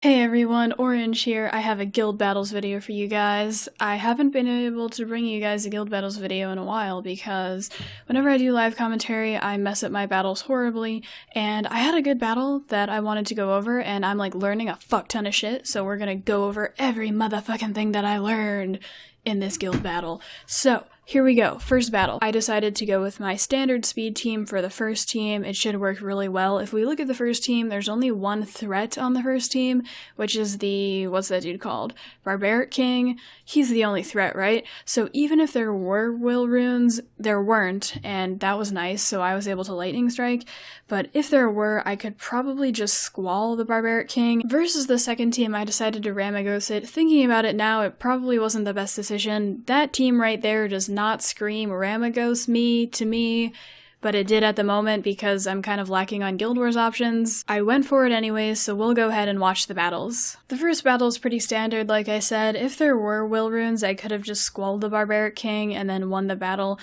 Hey everyone, Orange here. I have a Guild Battles video for you guys. I haven't been able to bring you guys a Guild Battles video in a while because whenever I do live commentary, I mess up my battles horribly, and I had a good battle that I wanted to go over, and I'm like learning a fuck ton of shit, so we're gonna go over every motherfucking thing that I learned in this guild battle. So, here we go. First battle. I decided to go with my standard speed team for the first team. It should work really well. If we look at the first team, there's only one threat on the first team, which is the, what's that dude called? Barbaric King. He's the only threat, right? So even if there were will runes, there weren't, and that was nice, so I was able to lightning strike. But if there were, I could probably just squall the Barbaric King. Versus the second team, I decided to Ramagos it. Thinking about it now, it probably wasn't the best decision. That team right there does not scream Ramagos me to me, but it did at the moment because I'm kind of lacking on Guild Wars options. I went for it anyways, so we'll go ahead and watch the battles. The first battle is pretty standard, like I said. If there were will runes, I could have just squalled the Barbaric King and then won the battle.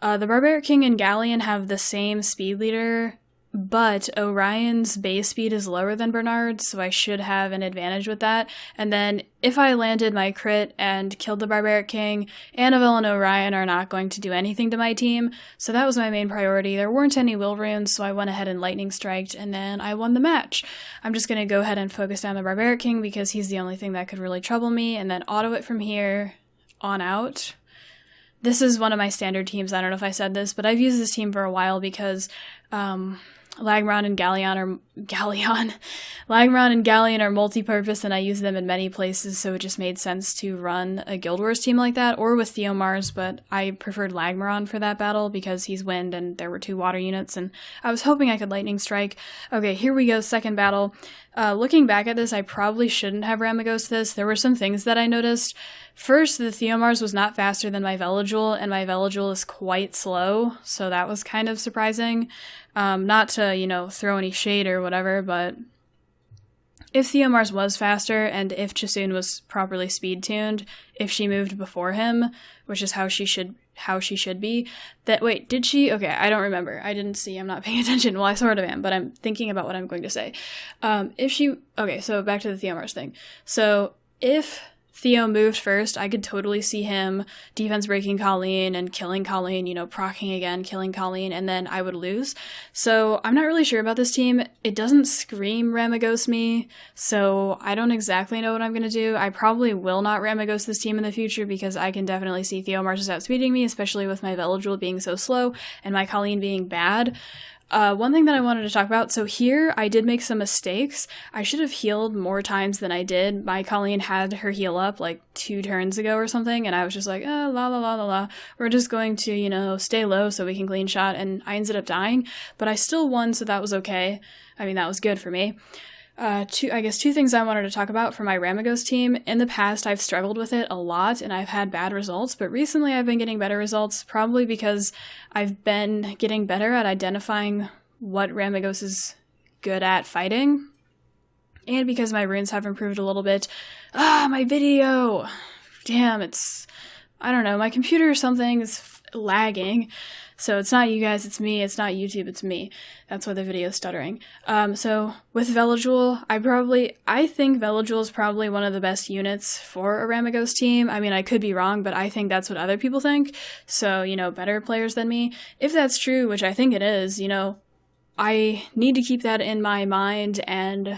The Barbaric King and Galleon have the same speed leader, but Orion's base speed is lower than Bernard's, so I should have an advantage with that. And then if I landed my crit and killed the Barbaric King, Annabelle and Orion are not going to do anything to my team, so that was my main priority. There weren't any will runes, so I went ahead and lightning striked, and then I won the match. I'm just going to go ahead and focus down the Barbaric King because he's the only thing that could really trouble me, and then auto it from here on out. This is one of my standard teams. I don't know if I said this, but I've used this team for a while because Lagron and Galleon are multi-purpose, and I use them in many places, so it just made sense to run a Guild Wars team like that, or with Theomars, but I preferred Lagron for that battle because he's wind and there were two water units, and I was hoping I could lightning strike. Okay, here we go, second battle. Looking back at this, I probably shouldn't have Ramagos this. There were some things that I noticed. First, the Theomars was not faster than my Veligul, and my Veligul is quite slow, so that was kind of surprising. Not to, throw any shade or whatever, but if Theomars was faster, and if Chisoon was properly speed-tuned, if she moved before him, which is how she should be, wait, did she? Okay, I don't remember. I didn't see. I'm not paying attention. Well, I sort of am, but I'm thinking about what I'm going to say. Okay, so back to the Theomars thing. So, if Theo moved first, I could totally see him defense breaking Colleen and killing Colleen, proccing again, killing Colleen, and then I would lose. So I'm not really sure about this team. It doesn't scream Ramagos me, so I don't exactly know what I'm going to do. I probably will not Ramagos this team in the future because I can definitely see Theomars is outspeeding me, especially with my Veligul being so slow and my Colleen being bad. One thing that I wanted to talk about, so here I did make some mistakes. I should have healed more times than I did. My Colleen had her heal up like 2 turns ago or something, and I was just like, la la la la la. We're just going to, stay low so we can clean shot, and I ended up dying, but I still won, so that was okay. I mean, that was good for me. Two things I wanted to talk about for my Ramagos team. In the past, I've struggled with it a lot, and I've had bad results, but recently I've been getting better results, probably because I've been getting better at identifying what Ramagos is good at fighting, and because my runes have improved a little bit. My video! Damn, I don't know, my computer or something is lagging. So it's not you guys, it's me, it's not YouTube, it's me. That's why the video's stuttering. So with Veligul, I think Veligul is probably one of the best units for a Ramagos team. I mean, I could be wrong, but I think that's what other people think. So, better players than me. If that's true, which I think it is, I need to keep that in my mind, and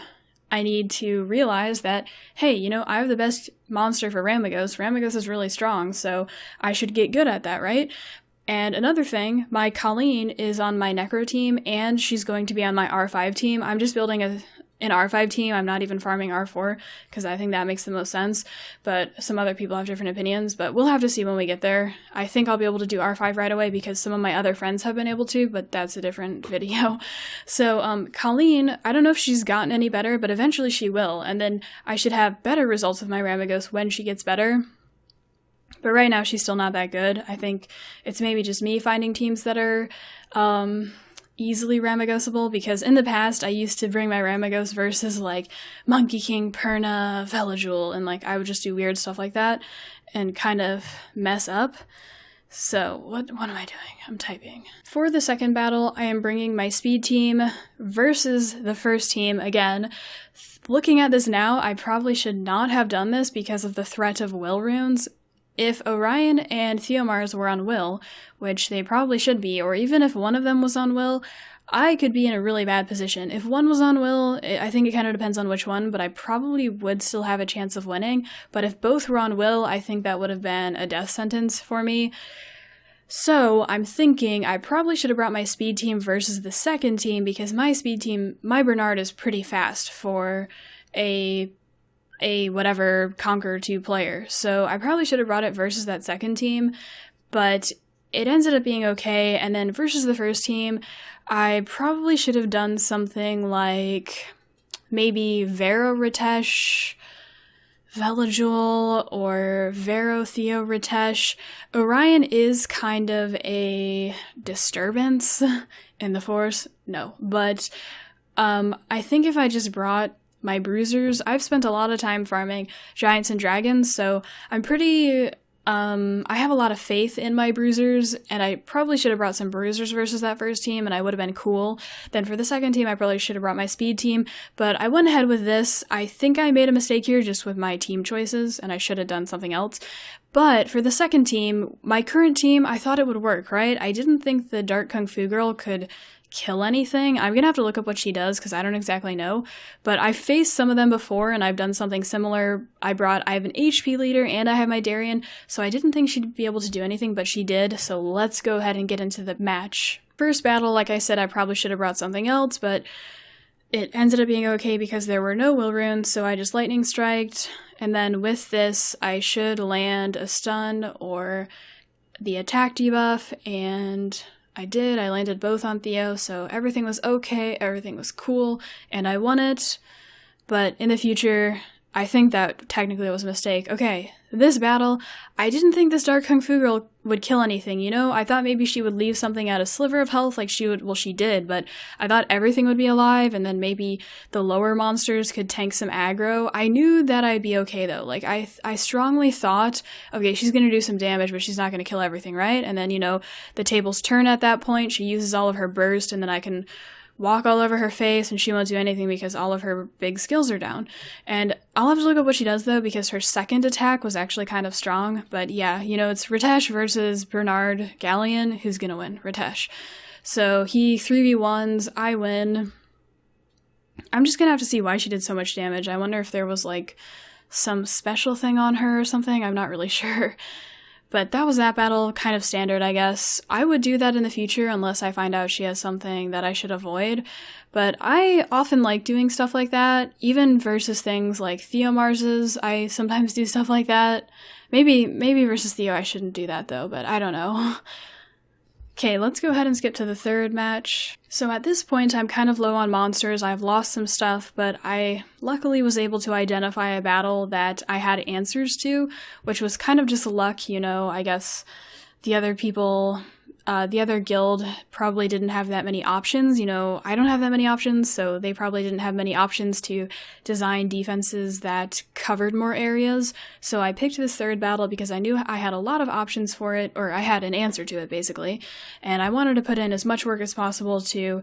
I need to realize that, hey, I have the best monster for Ramagos. Ramagos is really strong, so I should get good at that, right? And another thing, my Colleen is on my Necro team, and she's going to be on my R5 team. I'm just building an R5 team. I'm not even farming R4, because I think that makes the most sense. But some other people have different opinions, but we'll have to see when we get there. I think I'll be able to do R5 right away, because some of my other friends have been able to, but that's a different video. So, Colleen, I don't know if she's gotten any better, but eventually she will, and then I should have better results with my Ramagos when she gets better. But right now, she's still not that good. I think it's maybe just me finding teams that are easily Ramagosable, because in the past, I used to bring my Ramagos versus, Monkey King, Perna, Veligul, and, I would just do weird stuff like that and kind of mess up. So, what am I doing? I'm typing. For the second battle, I am bringing my speed team versus the first team again. Looking at this now, I probably should not have done this because of the threat of will runes. If Orion and Theomars were on will, which they probably should be, or even if one of them was on will, I could be in a really bad position. If one was on will, I think it kind of depends on which one, but I probably would still have a chance of winning. But if both were on will, I think that would have been a death sentence for me. So I'm thinking I probably should have brought my speed team versus the second team, because my speed team, my Bernard is pretty fast for a whatever Conquer 2 player. So I probably should have brought it versus that second team, but it ended up being okay. And then versus the first team, I probably should have done something like maybe Vero Ritesh, Velajul, or Vero Theo Ritesh. Orion is kind of a disturbance in the Force. No, but I think if I just brought my bruisers, I've spent a lot of time farming giants and dragons, so I'm pretty I have a lot of faith in my bruisers, and I probably should have brought some bruisers versus that first team, and I would have been cool. Then for the second team, I probably should have brought my speed team, but I went ahead with this. I think I made a mistake here just with my team choices, and I should have done something else. But for the second team, my current team, I thought it would work, right? I didn't think the Dark Kung Fu girl could kill anything. I'm gonna have to look up what she does because I don't exactly know, but I've faced some of them before and I've done something similar. I have an HP leader and I have my Darien, so I didn't think she'd be able to do anything, but she did, so let's go ahead and get into the match. First battle, like I said, I probably should have brought something else, but it ended up being okay because there were no will runes, so I just lightning striked, and then with this, I should land a stun or the attack debuff, and I did. I landed both on Theo, so everything was okay, everything was cool, and I won it. But in the future, I think that technically it was a mistake. Okay, this battle, I didn't think this Dark Kung Fu girl would kill anything, you know? I thought maybe she would leave something at a sliver of health like she would, well, she did, but I thought everything would be alive, and then maybe the lower monsters could tank some aggro. I knew that I'd be okay, though. Like, I strongly thought, okay, she's gonna do some damage, but she's not gonna kill everything, right? And then, you know, the tables turn at that point, she uses all of her burst, and then I can walk all over her face and she won't do anything because all of her big skills are down. And I'll have to look up what she does though, because her second attack was actually kind of strong. But yeah, you know, it's Ritesh versus Bernard Galleon. Who's gonna win? Ritesh. So he 3v1s, I win. I'm just gonna have to see why she did so much damage. I wonder if there was like some special thing on her or something. I'm not really sure. But that was that battle, kind of standard, I guess. I would do that in the future unless I find out she has something that I should avoid. But I often like doing stuff like that, even versus things like Theomars's. I sometimes do stuff like that. Maybe versus Theo I shouldn't do that though, but I don't know. Okay, let's go ahead and skip to the third match. So at this point, I'm kind of low on monsters. I've lost some stuff, but I luckily was able to identify a battle that I had answers to, which was kind of just luck, you know. I guess the other people, the other guild probably didn't have that many options. You know, I don't have that many options, so they probably didn't have many options to design defenses that covered more areas. So I picked this third battle because I knew I had a lot of options for it, or I had an answer to it, basically. And I wanted to put in as much work as possible to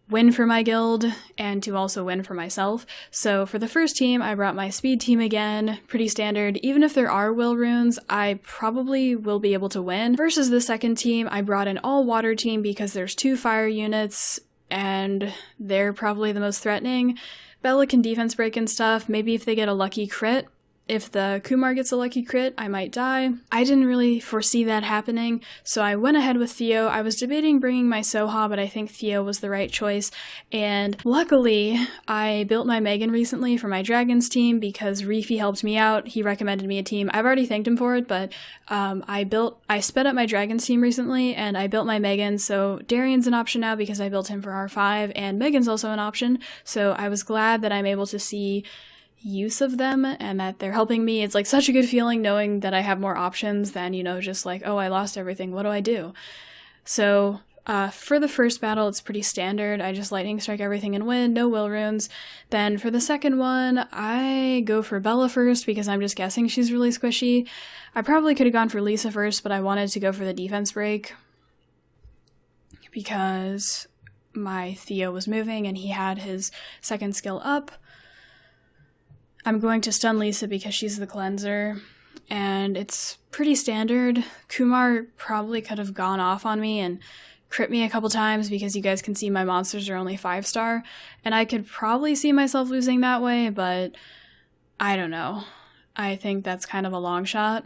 win for my guild and to also win for myself. So for the first team, I brought my speed team again, pretty standard. Even if there are will runes, I probably will be able to win. Versus the second team, I brought an all water team because there's 2 fire units and they're probably the most threatening. Bella can defense break and stuff, maybe if they get a lucky crit. If the Kumar gets a lucky crit, I might die. I didn't really foresee that happening, so I went ahead with Theo. I was debating bringing my Soha, but I think Theo was the right choice. And luckily, I built my Megan recently for my Dragons team because Reefy helped me out. He recommended me a team. I've already thanked him for it, but I sped up my Dragons team recently, and I built my Megan, so Darian's an option now because I built him for R5, and Megan's also an option, so I was glad that I'm able to see use of them and that they're helping me. It's like such a good feeling knowing that I have more options than, you know, just like, oh, I lost everything, what do I do? So For the first battle, it's pretty standard. I just lightning strike everything and win, no will runes. Then for the second one, I go for Bella first because I'm just guessing she's really squishy. I probably could have gone for Lisa first, but I wanted to go for the defense break because my Theo was moving and he had his second skill up. I'm going to stun Lisa because she's the cleanser, and it's pretty standard. Kumar probably could have gone off on me and crit me a couple times because you guys can see my monsters are only 5-star, and I could probably see myself losing that way, but I don't know. I think that's kind of a long shot.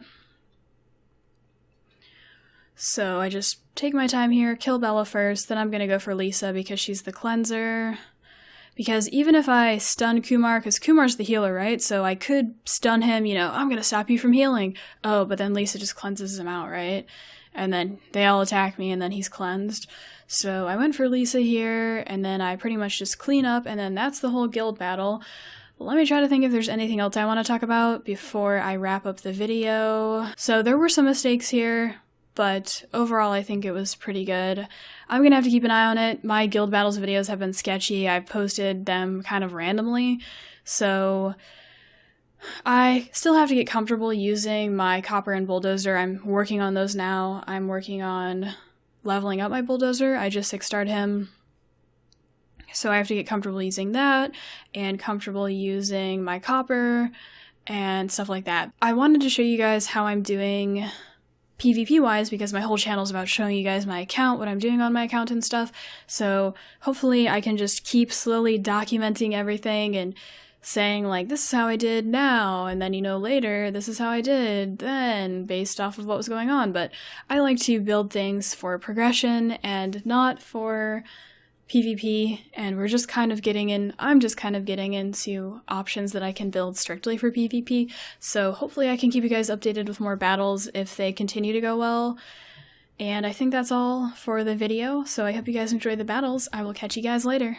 So I just take my time here, kill Bella first, then I'm gonna go for Lisa because she's the cleanser. Because even if I stun Kumar, because Kumar's the healer, right? So I could stun him, you know, I'm gonna stop you from healing. Oh, but then Lisa just cleanses him out, right? And then they all attack me and then he's cleansed. So I went for Lisa here, and then I pretty much just clean up, and then that's the whole guild battle. Let me try to think if there's anything else I want to talk about before I wrap up the video. So there were some mistakes here, but overall I think it was pretty good. I'm gonna have to keep an eye on it. My guild battles videos have been sketchy. I've posted them kind of randomly, so I still have to get comfortable using my copper and bulldozer. I'm working on those now. I'm working on leveling up my bulldozer. I just 6-starred him, so I have to get comfortable using that and comfortable using my copper and stuff like that. I wanted to show you guys how I'm doing PvP-wise because my whole channel is about showing you guys my account, what I'm doing on my account and stuff. So hopefully I can just keep slowly documenting everything and saying, like, this is how I did now, and then, you know, later, this is how I did then, based off of what was going on. But I like to build things for progression and not for PvP, and we're just kind of getting in, I'm just kind of getting into options that I can build strictly for PvP, so hopefully I can keep you guys updated with more battles if they continue to go well. And I think that's all for the video, so I hope you guys enjoyed the battles. I will catch you guys later.